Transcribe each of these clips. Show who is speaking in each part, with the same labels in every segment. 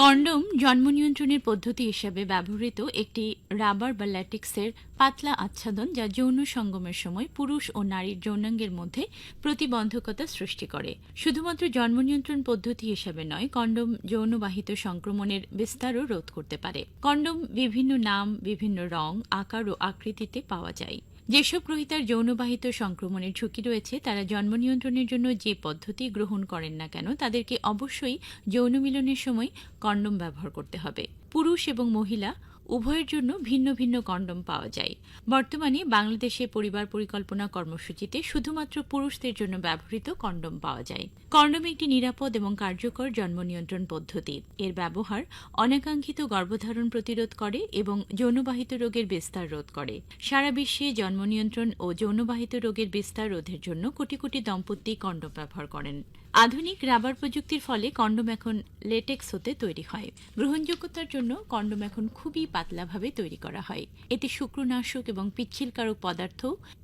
Speaker 1: Condom জন্ম নিয়ন্ত্রণের পদ্ধতি হিসেবে ব্যবহৃত একটি রাবার বা ল্যাটেক্সের পাতলা আচ্ছাদন যা যৌন সঙ্গমের সময় পুরুষ ও নারীর যৌনাঙ্গের মধ্যে প্রতিবন্ধকতা সৃষ্টি করে। শুধুমাত্র জন্ম নিয়ন্ত্রণ পদ্ধতি হিসেবে নয়, কন্ডোম যৌনবাহিত সংক্রমণের বিস্তারও রোধ করতে পারে। কন্ডোম বিভিন্ন নাম, বিভিন্ন রং, আকার ও আকৃতিতে পাওয়া যায়। যেসব গ্রহীতার যৌনবাহিত সংক্রমণের ঝুঁকি রয়েছে তারা জন্ম নিয়ন্ত্রণের জন্য যে পদ্ধতি গ্রহণ করেন না কেন তাদেরকে অবশ্যই যৌন মিলনের সময় কন্ডোম ব্যবহার করতে হবে। পুরুষ এবং মহিলা উভয়ের জন্য ভিন্ন ভিন্ন কন্ডোম পাওয়া যায়। বর্তমানে বাংলাদেশে পরিবার পরিকল্পনা কর্মসূচিতে শুধুমাত্র পুরুষদের জন্য ব্যবহৃত কন্ডোম পাওয়া যায়। কন্ডোম একটি নিরাপদ এবং কার্যকর জন্ম নিয়ন্ত্রণ পদ্ধতি। এর ব্যবহার অনাকাঙ্ক্ষিত গর্ভধারণ প্রতিরোধ করে এবং যৌনবাহিত রোগের বিস্তার রোধ করে। সারা বিশ্বে জন্ম নিয়ন্ত্রণ ও যৌনবাহিত রোগের বিস্তার রোধের জন্য কোটি কোটি দম্পতি কন্ডোম ব্যবহার করেন। আধুনিক রাবার প্রযুক্তির ফলে কন্ডোম এখন লেটেক্স হতে তৈরি হয়। গ্রহণযোগ্যতার জন্য কন্ডোম এখন খুবই পাতলাভাবে তৈরি করা হয়। এতে শুক্রনাশক এবং পিচ্ছিলকারক পদার্থ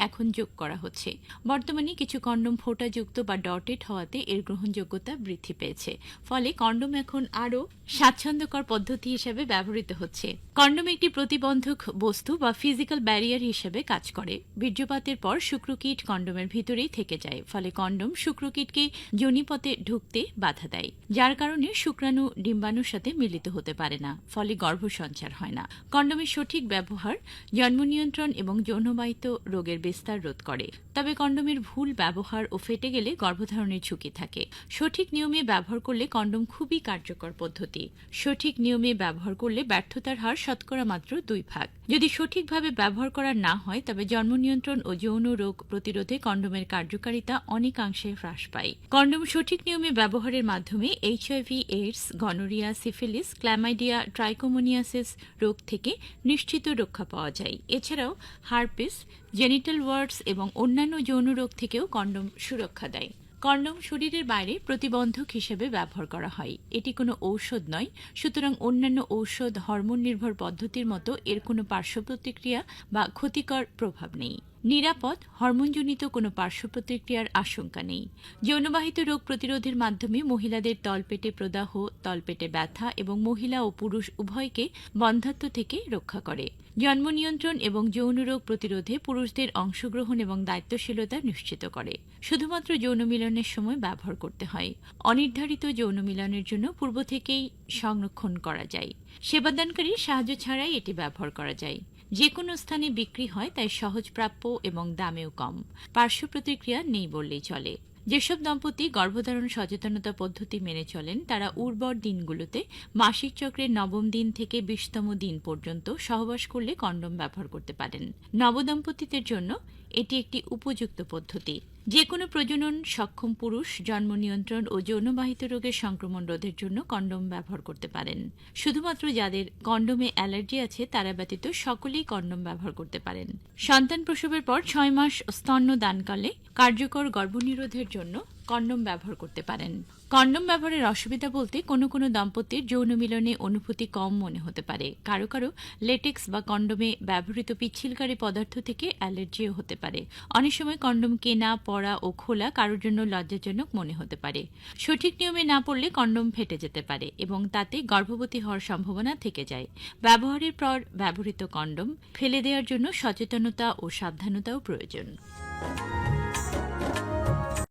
Speaker 1: এখন যোগ করা হচ্ছে। বর্তমানে কিছু কন্ডোম ফোঁটাযুক্ত বা ডটেড হওয়াতে এর গ্রহণযোগ্যতা বৃদ্ধি পেয়েছে। ফলে কন্ডোম এখন আরও স্বাচ্ছন্দ্যকর পদ্ধতি হিসেবে ব্যবহৃত হচ্ছে। কন্ডোম একটি প্রতিবন্ধক বস্তু বা ফিজিক্যাল ব্যারিয়ার হিসেবে কাজ করে। বীর্যপাতের পর শুক্রকীট কন্ডোমের ভিতরেই থেকে যায়। ফলে কন্ডোম শুক্রকীটকে যোনিপথে ঢুকতে বাধা দেয়, যার কারণে শুক্রাণু ডিম্বাণুর সাথে মিলিত হতে পারে না। ফলে গর্ভসঞ্চার হয় না। কন্ডোমের সঠিক ব্যবহার জন্ম নিয়ন্ত্রণ এবং যৌনবাহিত রোগের বিস্তার রোধ করে। তবে কন্ডোমের ভুল ব্যবহার ও ফেটে গেলে গর্ভধারণের ঝুঁকি থাকে। সঠিক নিয়মে ব্যবহার করলে কন্ডোম খুবই কার্যকর পদ্ধতি। সঠিক নিয়মে ব্যবহার করলে ব্যর্থতার হার শতকরা মাত্র 2%। যদি সঠিকভাবে ব্যবহার করা না হয় তবে জন্ম নিয়ন্ত্রণ ও যৌন রোগ প্রতিরোধে কন্ডোমের কার্যকারিতা অনেকাংশে হ্রাস পায়। কন্ডোম সঠিক নিয়মে ব্যবহারের মাধ্যমে HIV, AIDS, gonorrhoea, syphilis, chlamydia, trichomoniasis রোগ থেকে নিশ্চিত রক্ষা পাওয়া যায়। এছাড়াও হার্পিস, জেনিটাল ওয়ার্ডস এবং অন্যান্য যৌন রোগ থেকেও কন্ডোম সুরক্ষা দেয়। কন্ডোম শরীরের বাইরে প্রতিবন্ধক হিসেবে ব্যবহার করা হয়। এটি কোনো ঔষধ নয়, সুতরাং অন্যান্য ঔষধ, হরমোন নির্ভর পদ্ধতির মতো এর কোনো পার্শ্ব প্রতিক্রিয়া বা ক্ষতিকর প্রভাব নেই। নিরাপদ, হরমোনজনিত কোনো পার্শ্ব প্রতিক্রিয়ার আশঙ্কা নেই। যৌনবাহিত রোগ প্রতিরোধের মাধ্যমে মহিলাদের তলপেটে প্রদাহ, তলপেটে ব্যথা এবং মহিলা ও পুরুষ উভয়কে বন্ধ্যাত্ব থেকে রক্ষা করে। জন্ম নিয়ন্ত্রণ এবং যৌন রোগ প্রতিরোধে পুরুষদের অংশগ্রহণ এবং দায়িত্বশীলতা নিশ্চিত করে। শুধুমাত্র যৌন মিলনের সময় ব্যবহার করতে হয়। অনির্ধারিত যৌন মিলনের জন্য পূর্ব থেকেই সংরক্ষণ করা যায়। সেবাদানকারীর সাহায্য ছাড়াই এটি ব্যবহার করা যায়। যে কোনো স্থানে বিক্রি হয়, তাই সহজপ্রাপ্য এবং দামেও কম। পার্শ্ব প্রতিক্রিয়া নেই বললেই চলে। যেসব দম্পতি গর্ভধারণ সচেতনতা পদ্ধতি মেনে চলেন তারা উর্বর দিনগুলোতে মাসিক চক্রের 9ম দিন থেকে 20তম দিন পর্যন্ত সহবাস করলে কন্ডোম ব্যবহার করতে পারেন। নবদম্পতিদের জন্য এটি একটি উপযুক্ত পদ্ধতি। যে কোনো প্রজনন সক্ষম পুরুষ জন্ম নিয়ন্ত্রণ ও যৌনবাহিত রোগের সংক্রমণ রোধের জন্য কন্ডোম ব্যবহার করতে পারেন। শুধুমাত্র যাদের কন্ডোমে অ্যালার্জি আছে তারা ব্যতীত সকলেই কন্ডোম ব্যবহার করতে পারেন। সন্তান প্রসবের পর 6 মাস স্তন্য দানকালে কার্যকর গর্ভনিরোধের জন্য কন্ডোম ব্যবহার করতে পারেন। কন্ডোম ব্যবহারের অসুবিধা বলতে কোনো কোনো দম্পতির যৌন মিলনে অনুভূতি কম মনে হতে পারে। কারো কারো লেটেক্স বা কন্ডোমে ব্যবহৃত পিচ্ছিলকারী পদার্থ থেকে অ্যালার্জিও হতে পারে। অনেক সময় কন্ডোম কেনা, পরা ও খোলা কারোর জন্য লজ্জাজনক মনে হতে পারে। সঠিক নিয়মে না পড়লে কন্ডোম ফেটে যেতে পারে এবং তাতে গর্ভবতী হওয়ার সম্ভাবনা থেকে যায়। ব্যবহারের পর ব্যবহৃত কন্ডোম ফেলে দেওয়ার জন্য সচেতনতা ও সাবধানতাও প্রয়োজন।